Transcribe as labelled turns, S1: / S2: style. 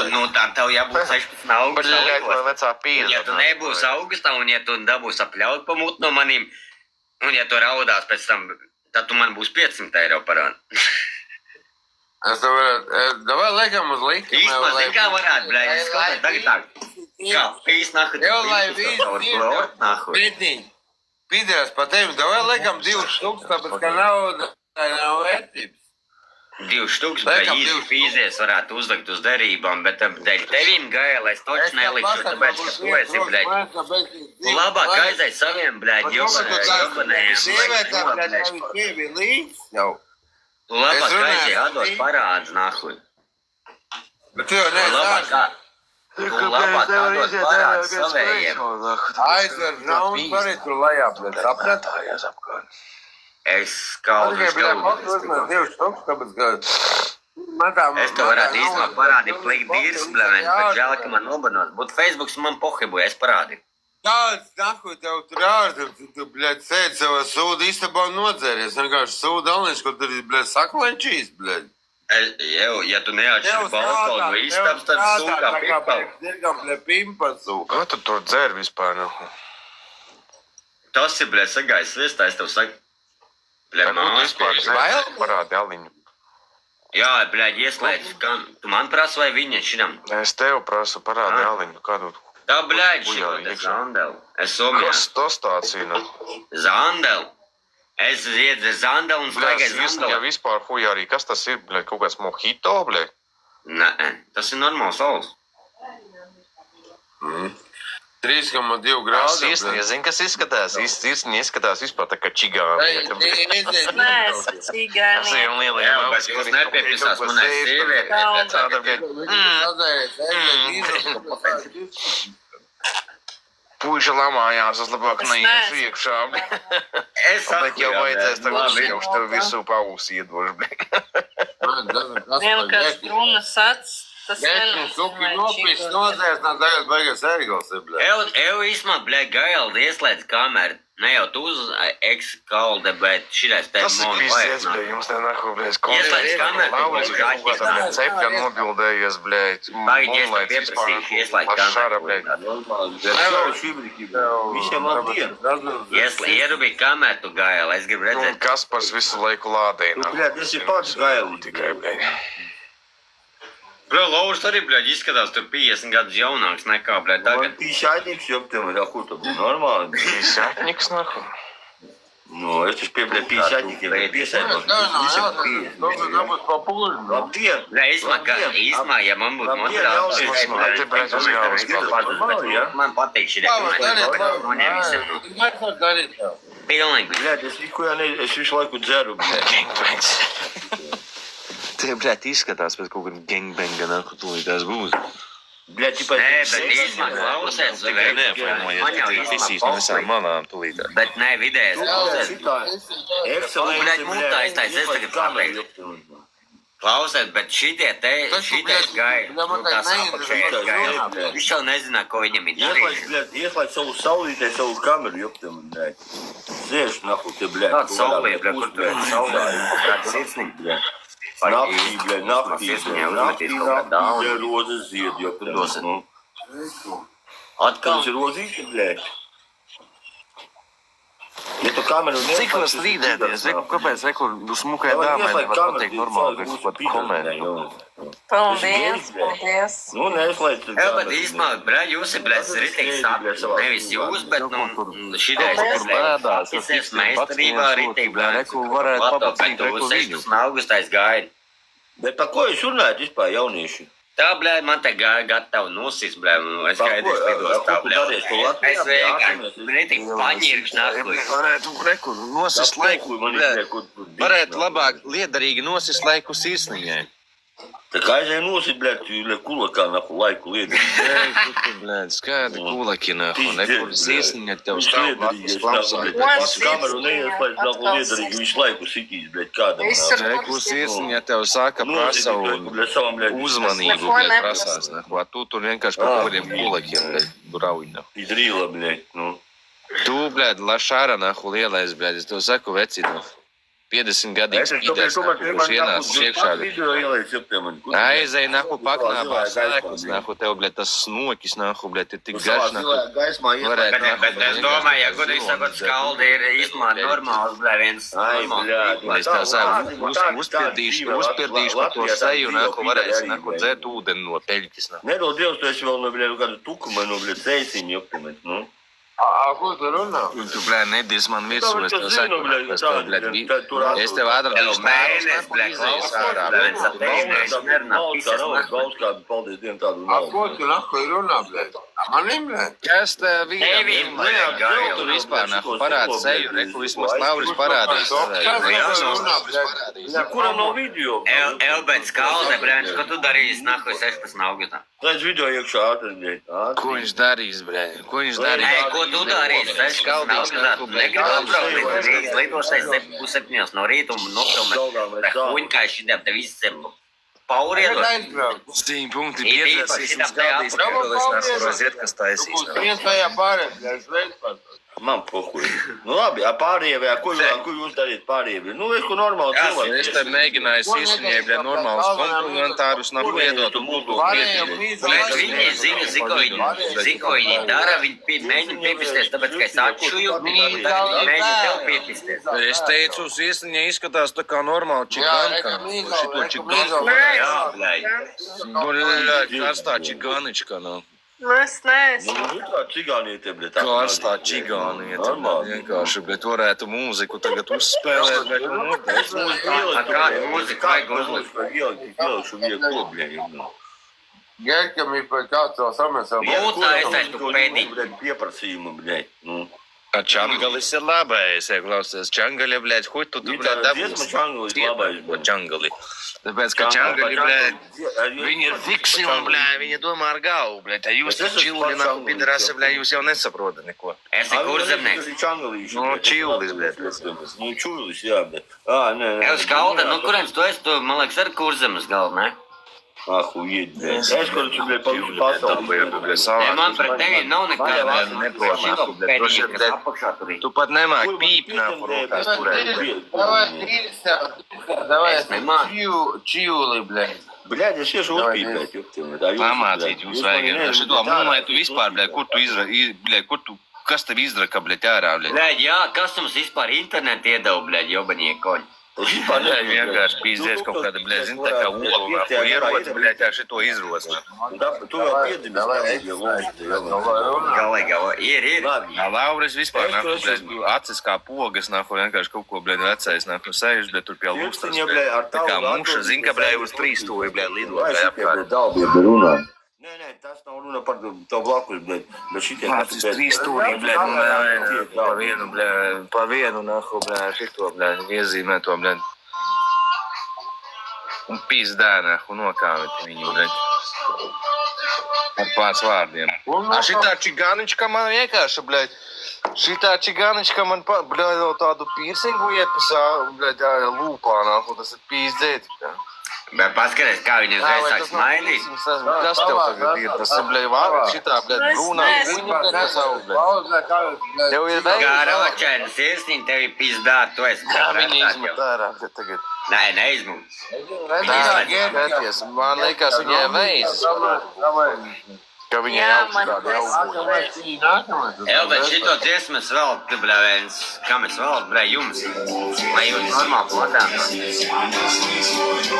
S1: Nu, tā tev jābūt 16 augustā.
S2: Man vecā pīza.
S1: Ja tu nebūsi augustā, un ja tu dabūsi apļaut pamūt no manīm, un ja tu raudās pēc tam, tad tu man būs 500 eiro parādi.
S3: Es tev varētu, davai liekam uz likmi.
S1: Īstenībā, zin kā varētu, bļā, es skatot tagad tā, kā pīs nahu,
S3: Jau, lai
S1: nahu.
S3: Pētiņ, pīdēs pa tevi, davai liekam 2 štuks, tāpēc, ka nav vērtības.
S1: 2 štuks, bļā, īsti pīzies varētu uzlikt uz derībām, bet dēļ tevīm gaila es toči nelikšu, tāpēc, ka tu esi, bļā, labāk aiziet saviem, bļā, jobanējiem.
S3: Sievietām, bļā, tevi tevi līdz jau.
S1: Tu labāk aiziet atdot parādz, nahu.
S3: Bet tu jau neesāsi.
S1: Tu labāk atdot parādz savējiem.
S3: Aizver žaunu parīt tur lejā, bļā, saprat?
S1: Es skaudu,
S3: Es
S1: tev varētu īstenībā parādīt plikt dīrs, bļā, bet žēl, ka man nobanos. Būtu Facebooks man pohebu, es parādīju.
S3: Kāds, nahuj, tev tur ārzem, tu, bļaļ, sēd savā sūda istabā un nodzēries. Vienkārši sūda alniņš, ko tur ir, bļaļ, saklenčīs, bļaļ.
S1: Ja tu neatšķiri balkonu istabs, tad sūkā pipal.
S3: Dirgam, bļaļ, pimpa sūka.
S2: Ko tu tur dzer vispār?
S1: Tas ir, bļaļ, sagājis sviestā, es tev saku. Bļaļ, mājas.
S2: Parādi aliņu.
S1: Jā, bļaļ, ieslēdz, tu man prasa vai viņa šinam?
S2: Es tev prasu parādi aliņu. Kādu?
S1: Tā, bļaļ, šikote, Zandel. Es somijā.
S2: Kas tas tāds ir?
S1: Zandel. Es iedze Zandel un slēgais
S2: Zandel. Ja vispār huja arī, kas tas ir, bļaļ, kaut kāds mojito, bļaļ?
S1: Nē, tas ir normāls ols.
S3: 3,2 grādi.
S2: Īstenībā, zini, kas izskatās? Īstenībā izskatās vispār tā kā čigāni.
S4: Nē, es čigāni.
S2: Tas ir lielajā
S1: Jā, bet jūs nepiepisās manai sievietē.
S2: Tāda, bļaļ, puiša lamājās, es labāk neiešu iekšā, bļaļ. Bet jau vajadzēs tagad jau tev visu pausi iedošu, bļaļ.
S4: Vienkārši runas acis, tas
S3: Suki nopis, nodzēs, nā tagad baigas ērgals ir, bļaļ.
S1: Ev īsmā, bļaļ, gaildi ieslēdz kameru. Ne jau tu uz ekskalde, bet šitais te
S2: Tas ir pizdies, bļaļ, jums te nahu, bļaļ,
S1: Ieslēdz kameru,
S2: Lauris,
S1: kaut
S2: kaut kādā cepļa nobildējies, bļaļ.
S1: Paidies, tu pieprasīšu, ieslēdz
S2: Pašara,
S1: kameru.
S3: Visiem labdien.
S1: Ierubī kameru, tu gaili, es gribu
S2: Un
S1: redzēt.
S2: Kaspars visu laiku lādēja.
S5: Bļaļ, tas ir pats gaili.
S2: Tikai, bļaļ.
S1: Bļa, Lauris arī, bļaļ, izskatās tur 50 gadus jaunāks nekā, bļaļ,
S5: Man
S1: tagad.
S5: pīšātniks, jo tev ir kur tu bū normāli.
S2: Pīsātniks, nahu.
S5: Nu, es taču pie pīšātnikiem piesaidos.
S3: Dabūs pa pūļu.
S5: Labdien!
S1: Nē, īsmā, ja man būtu
S5: jaunieci.
S2: Te, bļaļ, uz galvas
S5: ja?
S1: Man patīk šī
S3: Darīt.
S1: Pilnīgi.
S5: Bļaļ, es visu laiku dzeru, bļaļ.
S2: Gangbangs. Te, bļaļ, izskatās pēc kaut kāda gangbanga, nahu, tūlītās būs.
S5: Bļaļ, tipā...
S1: Nē, bet īsmā klausies,
S2: Tikai neformojies, ka tik visīs no visām malām tūlītās.
S1: bet nē, vidējais klausies.
S5: Ekscelents,
S1: Mutā iztaisa, es tagad pabeigšu. Klausies, bet šitais gaļa, tās apakšējais gaļa, viņš jau nezina, ko viņam ir darījis.
S5: Ieslēdz savu saulītē, savu kameru, joptam, bļaļ. Sēž, nahu, te, bļaļ.
S1: Tāds saulīt, kur tur ir saulīt, kāds sirsnīgi, bļaļ.
S5: Naktī, bļaļ, naktī,
S1: Sirsnīgi
S5: bļaļ,
S1: uzmetīs kaut kā daudz.
S5: bļaļ, rozes zied, joptam.
S1: Dosim.
S5: Nu.
S1: Atkal,
S5: Tas ir rozīši, bļaļ. Ja tu kameru
S2: Cik var strīdēties? Kāpēc, kur smukai dāmai nevar pateikt normāli, ka pat komentu?
S4: Paldies, paldies.
S5: Nu, neslēdz.
S1: jā, bet īsmā, bļā, jūs ir, bļā, ritīgi sapnis, nevis jūs, bet, nu, šitais,
S2: bēdās,
S1: es esmu meistarībā ritīgi, bļā,
S2: Reku varētu paprasīt,
S1: bet
S2: reku
S1: tu
S2: viņu.
S1: 16. augustais gaidi.
S5: Bet par ko jūs runājat vispār, jaunieši?
S1: Tā, bļā, man te gatavi nosist, bļā, es gaidīšu lidos tā, bļā. Es vienkārši ritīgi paņirkšu nākuju.
S2: Varētu, reku, nosist laiku, varētu labāk liederīgi nosist laiku sirsniņai.
S5: Tā kā aizēja nosit, bļaļ, kulakā, nahu, laiku liedi.
S2: Bļēd, skaidri kulaki, nahu, nekur sirsniņa tev stāv blakus klausās.
S5: Pats kameru neieslēdz, nahu, liederīgi, viņš laiku sitīs, bļaļ, kādam.
S2: Reku sirsniņa tev saka prasa un uzmanību, bļēd, prasās, nahu. A tu tur vienkārši par kaut kādiem kulakiem, bļēd, rauj, nahu.
S5: Izrīla, bļaļ, nu.
S2: Tu, bļēd, lašāra, nahu, lielais, bļēd, es tev saku, veci, nahu.
S6: 50 gadīgs pīdēs, kurš ienācis iekšā.
S5: Video ielaic, jopte man.
S6: Aizēj, nahu, paknābā sēklas, nahu, tev, bļet, tas snokis, nahu, bļet, ir tik garš, nahu.
S5: Gaismā
S6: Varētu,
S1: Bet es domāju, ja godīgi sakot, skaldi ir īstenībā normāls, bļā, viens normāls.
S6: Es tā saku, uzpirdīšu par to seju, nahu, varēs, nahu, dzert ūdeni no peļķis, nahu.
S5: Nedod Dievs, tu esi vēl no, bļa, kādu tukumu, no, bļa, ceļsim, jopte man, nu.
S3: Ko tu runā?
S6: Tu, bļē, nedis man visu, es tev saku, es tev atradīšu
S1: Mēnes, bļā, klausās, bļā, viens ap tevi, es nerunā, pisas, nahu.
S5: Paldies Dievam tādu
S3: Ko tu nahu runā, blēd? Manim, blēd?
S6: Kas tev
S1: Tevim, bļā,
S6: Jau tu vispār, nahu, parādi seju, reku vismaz Lauris parādīs.
S5: Kuram nav video?
S1: Elbēt skalde, bļā, ko tu darīsi, nahu, 16 augustā?
S5: Redz video iekšā ātrāk.
S6: Ko viņš darīs, bļē? Ko viņš darīs?
S1: Ei, ko tu darīsi? 16 augustā, tu negribi apbraukt līdz Rīgas lidošai 7 no rīta un nofilmēt. Huņ, kā šitiem te visiem pauriedot.
S6: 100 punkti piedēsīs un skaldīs, ka vēl es nesu roziet, kas taisīs.
S3: Viens tajā pārē, blēd, šveic par to.
S5: Man pohuj. Nu labi, pārējie, ko jūs darīt pārējie? Nu, es ko normāli cilvēku.
S6: Es te mēģināju sīsiņai, bļē, normālus komplementārus nahu iedot un būtu piedīvīt.
S1: Bet viņi zina, ziko viņi dara, viņi mēģina piepisties, tāpēc, ka es atšuju, viņi mēģina tev piepisties.
S6: Es teicu, sīsiņai izskatās tā kā normāli čiganka. Šito čiganka.
S1: Jā, bļai.
S6: Bļē, karstā čiganička, nav.
S4: Es neesmu.
S5: Nu, kā cigāniete, bļa.
S6: Karstā čigāniete. Vienkārši, bet varētu mūziku tagad uzspēlēt, bet
S5: Es mūziku ieliku.
S1: Kāda mūzika vajag uzlikt?
S5: Ieliku vieglu, bļa.
S3: Gerkam ir par kāds vēl samesam.
S1: Būtā es teicu pēdīt.
S5: Pieprasījumu, bļa. Nu.
S6: Ar Čangalis ir labais, ja klausies. Čangali, bļēd, huj tu, bļēd,
S5: Dziesma Čangalis labais, bļa.
S6: Čangali. Tāpēc, ka Čangali, bļēd, viņi ir fiksi un, bļēd, viņi domā ar galvu, bļēd. Ja jūs čili, nav pidarasi, bļēd, jūs jau nesaprotat neko.
S1: Esi kurzemnieks.
S5: Nu,
S6: čiulis, bļēd.
S5: Nu, čulis, jā, bļa. Nē.
S1: Ev skalda, nu kuriems tu esi, tu, man liekas, ar kurzemes galvu, ne?
S5: Ahujiet, bļa. Es, kurš, bļa, pasauli.
S1: Man par tevi nav nekāda
S6: Neprot,
S1: pēdījuma, kas apakšā tur ir.
S6: Tu pat nemāk pīp, nav rokās turēt.
S3: Давай, čīuli, blēd.
S5: Bļa, es iešu uzpīpēt, joptim.
S6: Pamācīt jūs vajag. Šito mūmai tu vispār, bļēd, kur tu, kas tev izraka, bļēd, ārā, bļēd?
S1: Bļaļ, jā, kas jums vispār internetu iedeva, bļaļ, jobaņie koņi?
S6: Bļēd, vienkārši pīzēs kaut kāda, bļēd, zin, tā kā olu, ko ierodas, bļēd, jā, šito izrodas.
S5: Tu vēl piedimies,
S1: Galīgi, ir.
S6: Lauris vispār, nahu, bļēd, acis kā pogas, nahu, vienkārši kaut ko, bļēd, vecais, nahu, sēž, bļēd, tur pie lūstas, bļēd, tā kā muša, zin, ka, bļēd, uz 3 stūri, bļēd, lidot, bļēd, apkārt.
S5: Nē, tas nav runa par to blakus, bet šitie...
S6: Acis 3 stūri, bļēd, pa vienu, nahu, bļēd, šito, bļēd, iezīmē to, bļēd. Un pizdā, nahu, nokāvēt viņu, bļēd. Ar pāris vārdiem. A šitā čiganička man vienkārši, bļēd, šitā čiganička man, bļēd, tādu piercingu iepisā, bļēd, lūpā, nahu, tas ir pīzdēt, bļēd.
S1: Bet paskaties, kā viņi uzreiz sāk smaidīt.
S6: Kas tev tagad ir? Tas ir, bļēd, vārds šitā, bļēd, brūnā, viņa savu, bļēd. Tev ir veids.
S1: Garočēna sirsniņ, tevi pizdā, tu esi.
S6: Jā, viņi izmet ārā, bet tagad.
S1: Nē, neizmūt.
S6: Skaties, man liekas, viņai veids. Ka viņai augstu
S3: Nākamais.
S1: Bet šito dziesmas vēl, tu, bļā, viens, kam es vēl, bļā, jums. Lai jums normāli platā.